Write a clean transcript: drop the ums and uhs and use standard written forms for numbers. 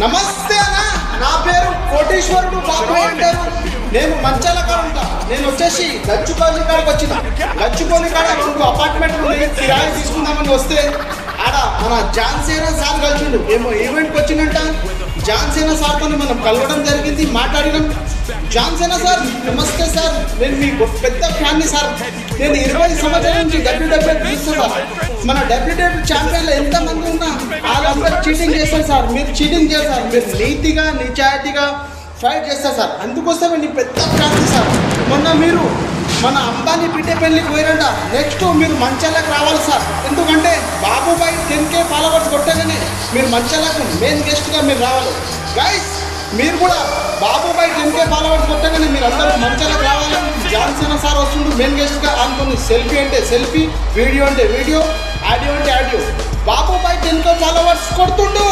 నమస్తే అన్న, నా పేరు కోటేశ్వరుడు బాబు అంటారు. నేను మంచాలకాడ ఉంటా. నేను వచ్చేసి గచ్చుకోని కాడికి వచ్చిన. గచ్చుకోని కాడ 2 అపార్ట్మెంట్లు కిరాయి తీసుకుందామని వస్తే ఆడ మన జాన్సేనా సార్ కలిసిండు. ఏమో ఈవెంట్కి వచ్చిందంట. జాన్సేనా సార్తో మనం కలవడం జరిగింది, మాట్లాడినాం. జాన్సేనా సార్ నమస్తే సార్, నేను మీ పెద్ద ఫ్యాన్ని సార్. నేను 20 సంవత్సరాల నుంచి డబ్ల్యూడబ్ల్యూఎఫ్ చూస్తున్నా సార్. మన డబ్ల్యూడబ్ల్యూఎఫ్ ఛాంపియన్లు ఎంతమంది ఉన్నా వాళ్ళందరూ చీటింగ్ చేస్తారు సార్. మీరు చీటింగ్ చేస్తారు, మీరు నీతిగా నిజాయితీగా ఫైట్ చేస్తారు సార్. అందుకోసమే నీ పెద్ద ఫ్యాన్ సార్. మొన్న మీరు మన అంబానీ బిడ్డ పెళ్ళికి పోయారంట. నెక్స్ట్ మీరు మంచాలకు రావాలి సార్. ఎందుకంటే బాబుబాయ్ 10K ఫాలోవర్స్ కొట్టగానే మీరు మంచాలకు మెయిన్ గెస్ట్గా మీరు రావాలి. గైస్ మీరు కూడా బాబుబాయ్ 10K ఫాలోవర్స్ కొట్టగానే మీరు అందరూ మంచాలకు రావాలి. జాన్సేనా సార్ వస్తుండు మెయిన్ గెస్ట్గా అనుకుని. సెల్ఫీ అంటే సెల్ఫీ, వీడియో అంటే వీడియో, ఆడియో అంటే ఆడియో. Babubhai 10K followers కొడుతుండు.